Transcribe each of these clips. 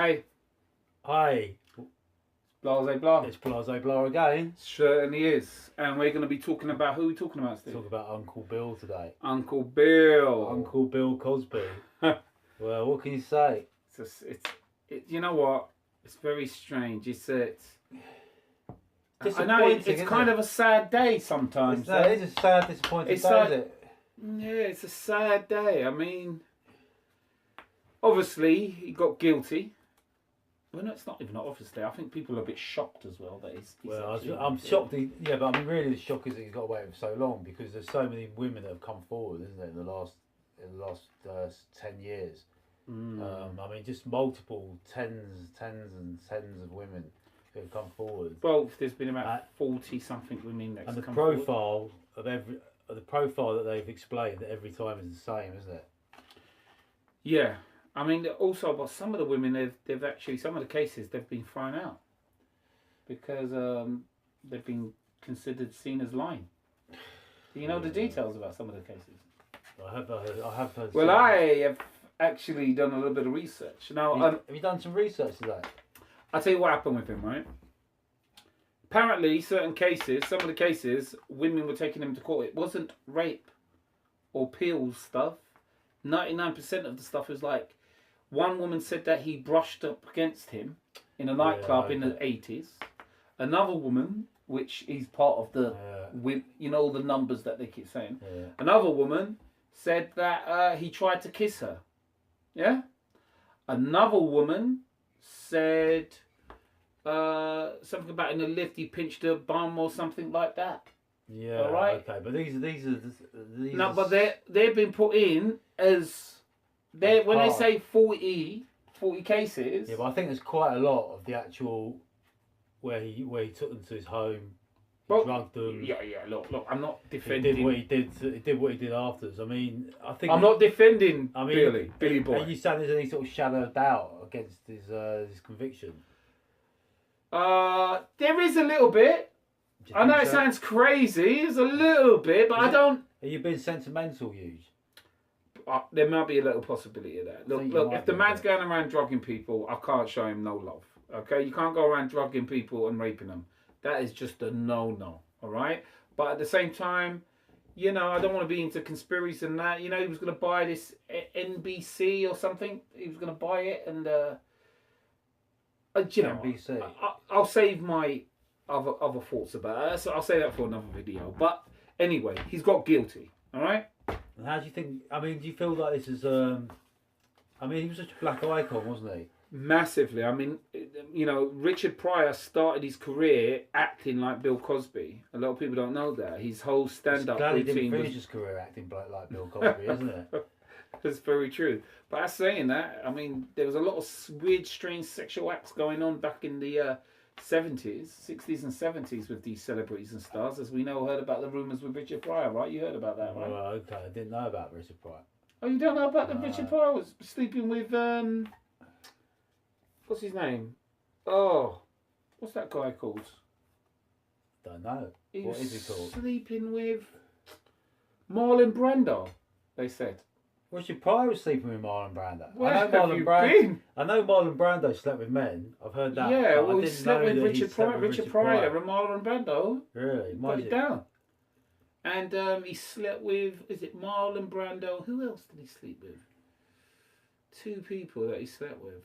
Hey, Hi, Blase Blah. it's Blase Blah again. Certainly is. And we're going to be talking about, who are we talking about, Steve? Talk about Uncle Bill today. Uncle Bill. Uncle Bill Cosby. Well, what can you say? You know what? It's very strange. I know it's kind of a sad day sometimes. It is a sad, disappointing day, isn't it? Yeah, it's a sad day. I mean, obviously, he got guilty. Well, no, it's not even obviously. I think people are a bit shocked as well that he's well, I'm shocked. But I mean, really, the shock is that he's got away with so long because there's so many women that have come forward, isn't there, in the last 10 years. I mean, just multiple tens and tens of women who have come forward. Well, there's been about 40 something women that's and the come profile forward. The profile that they've explained every time is the same, isn't it? Yeah. I mean, also, but some of the women, they've actually, some of the cases, they've been thrown out because they've been considered seen as lying. Do you know the details about some of the cases? I have heard. Well, I have actually done a little bit of research. Now, have you done some research today? I'll tell you what happened with him, right? Apparently, some of the cases, women were taking him to court. It wasn't rape or pills stuff. 99% of the stuff was like, one woman said that he brushed up against him in a nightclub in the 80s. Another woman, which is part of the, you know, the numbers that they keep saying. Yeah. Another woman said that he tried to kiss her. Yeah? Another woman said something about in the lift he pinched her bum or something like that. Yeah. All right. Okay, but these are. No, but they've been put in as when they say 40 cases. Yeah, but I think there's quite a lot of the actual where he took them to his home, drugged them. Yeah. Look. I'm not defending. He did what he did afterwards. I mean, I think I'm not defending. Billy Boy. Are you saying there's any sort of shadow of doubt against his conviction? There is a little bit. I know it sounds crazy. It's a little bit, but I don't. Are you being sentimental, Hughes? There might be a little possibility of that. Look. If the man's going around drugging people, I can't show him no love. Okay, you can't go around drugging people and raping them. That is just a no. All right. But at the same time, you know, I don't want to be into conspiracies and that. You know, he was going to buy this NBC or something. He was going to buy it, and you know, NBC. I'll save my other thoughts about that. So I'll say that for another video. But anyway, he's got guilty. All right. And how do you think? I mean, do you feel like this is? I mean, he was such a black icon, wasn't he? Massively. I mean, you know, Richard Pryor started his career acting like Bill Cosby. A lot of people don't know that. His whole stand-up routine. He didn't finish his career acting like Bill Cosby, isn't it? That's very true. But as saying that, I mean, there was a lot of weird, strange sexual acts going on back in the 70s, 60s and 70s with these celebrities and stars. As we know, heard about the rumours with Richard Pryor, right? You heard about that, right? Well, okay. I didn't know about Richard Pryor. Oh, you don't know about the Richard Pryor was sleeping with, what's his name? Oh, what's that guy called? Don't know. What is he called? Sleeping with Marlon Brando, they said. Richard Pryor was sleeping with Marlon Brando. Where have you been? I know Marlon Brando slept with men. I've heard that. Yeah, well, he slept with Richard Pryor and Marlon Brando. Really? Put it down. And he slept with, is it Marlon Brando? Who else did he sleep with? 2 people that he slept with.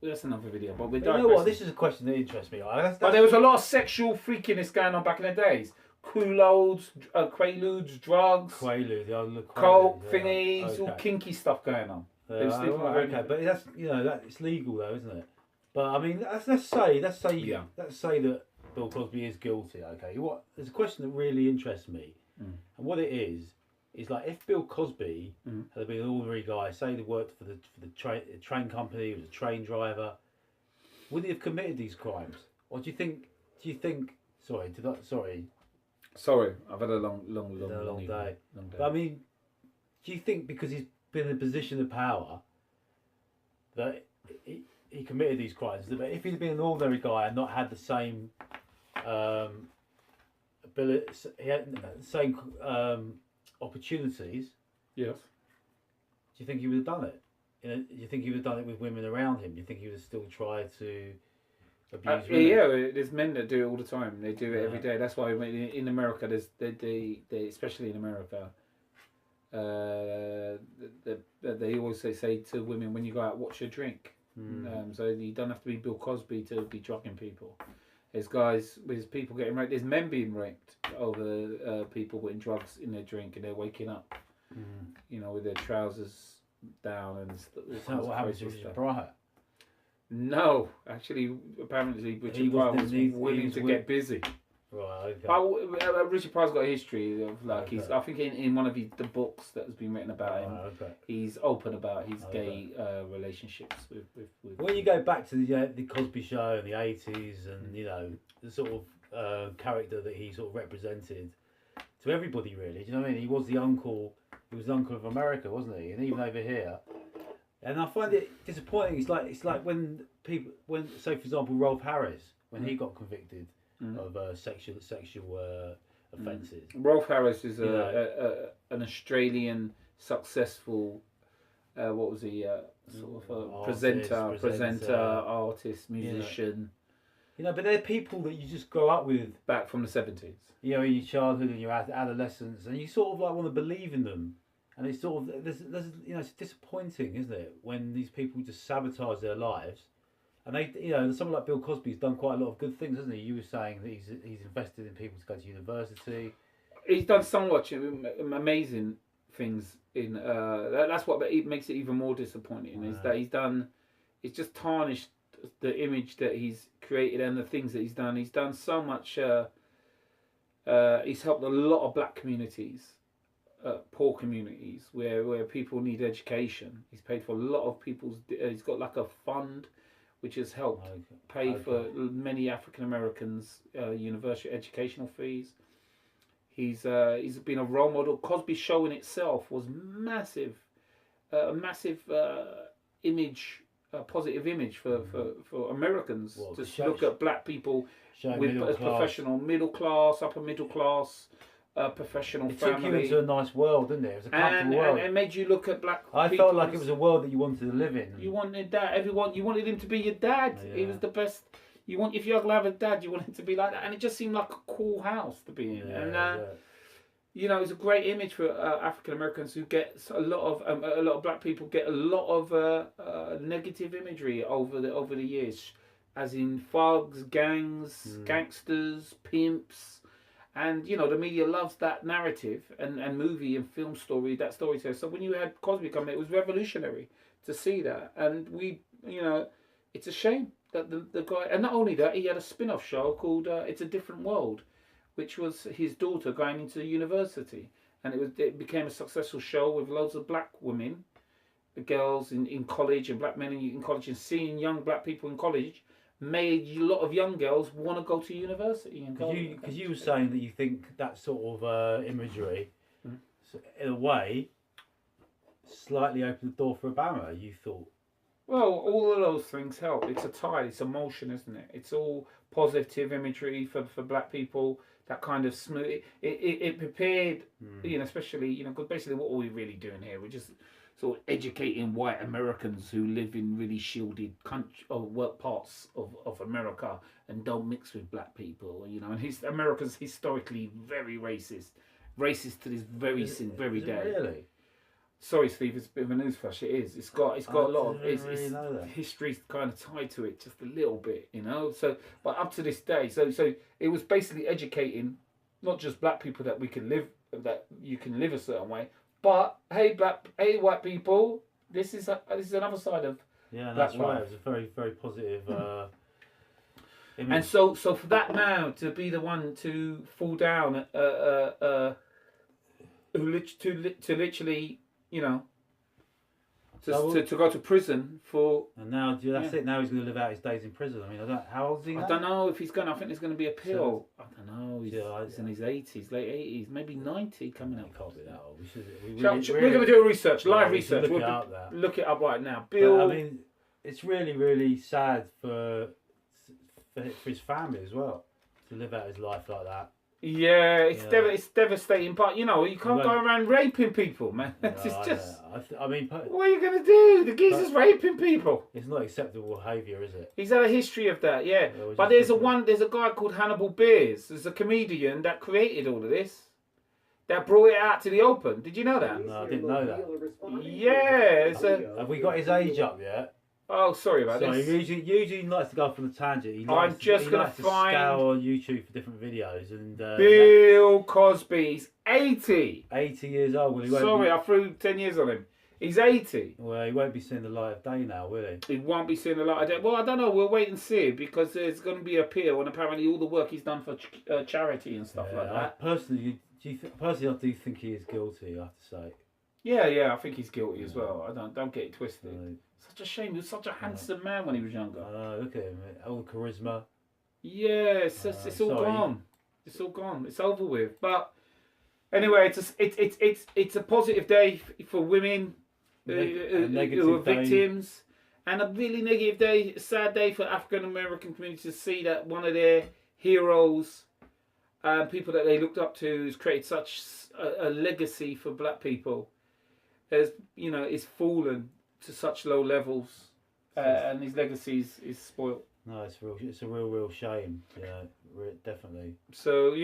That's another video. But we're you know what? This is a question that interests me. But there was a lot of sexual freakiness going on back in the days. Quaaludes, drugs, coke, thingies, all kinky stuff going on. Okay, but that's it's legal though, isn't it? But I mean, let's say that Bill Cosby is guilty. Okay, there's a question that really interests me, and what it is like if Bill Cosby had been an ordinary guy, say he worked for the train company, he was a train driver, would he have committed these crimes? Or do you think? Sorry, I've had a long day. But I mean, do you think because he's been in a position of power that he committed these crimes? But if he'd been an ordinary guy and not had the same ability, he had the same opportunities. Yes. Do you think he would have done it? you think he would have done it with women around him? You think he would have still tried to abuse yeah, women? yeah, there's men that do it all the time. They do it every day. That's why in America, they especially in America, they always say to women, when you go out, watch your drink. So you don't have to be Bill Cosby to be drugging people. There's people getting raped. There's men being raped over people putting drugs in their drink and they're waking up, with their trousers down and So what happened to Richard Pryor? No, actually, apparently Richard Pryor was willing to get busy. Right, okay. But Richard Pryor's got a history of I think in one of the books that has been written about him, he's open about his gay relationships with. When you go back to the Cosby Show in the 80s and the sort of character that he sort of represented to everybody, really, do you know what I mean? He was the uncle. He was the uncle of America, wasn't he? And even over here. And I find it disappointing. It's like when say for example Rolf Harris, when he got convicted of sexual offences. Rolf Harris is an Australian successful what was he sort of a presenter, artist, musician. But they're people that you just grow up with back from the 70s. In your childhood and your adolescence, and you sort of like want to believe in them. And it's sort of there's it's disappointing, isn't it, when these people just sabotage their lives, and they someone like Bill Cosby's done quite a lot of good things, hasn't he? You were saying that he's invested in people to go to university. He's done so much amazing things in that's what makes it even more disappointing is that he's just tarnished the image that he's created and the things that he's done. He's done so much. He's helped a lot of black communities. Poor communities where people need education. He's paid for a lot of people's. He's got like a fund, which has helped pay for many African Americans' university educational fees. He's been a role model. Cosby Show in itself was massive, a massive image, a positive image for Americans. Just look at black people as professional, middle class, upper middle class. Professional family. It took you into a nice world, didn't it? It was a comfortable world. And it made you look at black people. I felt like it was a world that you wanted to live in. You wanted that. You wanted him to be your dad. Yeah. He was the best. If you're gonna have a dad, you want him to be like that. And it just seemed like a cool house to be in. It's a great image for African Americans who get a lot of black people get a lot of negative imagery over the years, as in thugs, gangs, gangsters, pimps. And the media loves that narrative and movie and film story, that storyteller. So when you had Cosby come in, it was revolutionary to see that. And it's a shame that the guy, and not only that, he had a spin-off show called It's a Different World, which was his daughter going into university, and it became a successful show with loads of black women, girls in college, and black men in college, and seeing young black people in college. Made a lot of young girls want to go to university. Because you were saying that you think that sort of imagery, in a way, slightly opened the door for Obama. You thought. Well, all of those things help. It's a tide. It's emotion, isn't it? It's all positive imagery for black people. That kind of smooth. It prepared. Especially because basically what are we really doing here? We're just sort of educating white Americans who live in really shielded country or work parts of America and don't mix with black people, and America's historically very racist to this very day. Really? Sorry, Steve, it's a bit of a newsflash. It is. It's got a lot of its history kind of tied to it, just a little bit, So, but up to this day, so it was basically educating not just black people that you can live a certain way. But hey, white people, this is another side of that's right. It was a very, very positive image. And so for that now to be the one to fall down, to literally, to go to prison for. And now that's it. Now he's going to live out his days in prison. I mean, how old is he now? I don't know if he's going. I think there's going to be a appeal. I don't know. He's in his 80s, late 80s, maybe 90 coming up. He can't be that old. We're going to do a research, live research. Look it up right now. Bill. But, I mean, it's really, really sad for his family as well to live out his life like that. Yeah, it's Yeah. it's devastating. But you know, you can't go around raping people, man. It's just. I mean, What are you gonna do? The geezer's raping people. it's not acceptable behaviour, is it? He's had a history of that, yeah. But there's a guy called Hannibal Beers. There's a comedian that created all of this. That brought it out to the open. Did you know that? No, I didn't know that. Yeah. Have we got his age up yet? Oh, sorry about So this. Usually likes to go off on a tangent. He I'm likes, just he gonna likes to find scour on YouTube for different videos. And Bill Cosby's 80. 80 years old. Well, he won't Sorry, I threw 10 years on him. He's 80. Well, he won't be seeing the light of day now, will he? He won't be seeing a lot of that. Well, I don't know. We'll wait and see because there's going to be an appeal, and apparently all the work he's done for charity and stuff like that. Personally, I do think he is guilty. I have to say. Yeah, I think he's guilty as well. I don't get it twisted. Such a shame. He was such a handsome man when he was younger. Look at him, all the charisma. Yeah, it's all gone. It's all gone. It's over with. But anyway, it's a positive day for women who are victims, and a really negative day, sad day for African American community to see that one of their heroes, people that they looked up to, has created such a legacy for black people, has is fallen to such low levels, and his legacy is spoilt. No, it's a real shame. Yeah, definitely. So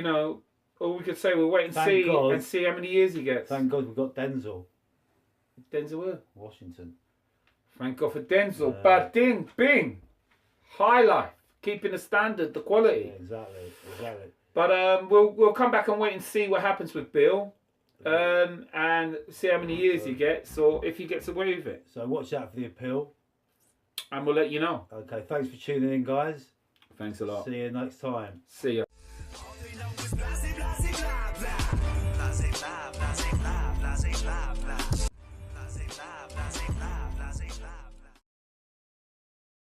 all we could say, we'll wait and see how many years he gets. Thank God we've got Denzel. Denzel Washington. Thank God for Denzel. But ding, bing, high life, keeping the standard, the quality. Yeah, exactly. But we'll come back and wait and see what happens with Bill, and see how many years he gets, or if he gets away with it. So watch out for the appeal, and we'll let you know. Okay, thanks for tuning in, guys. Thanks a lot. See you next time. See ya.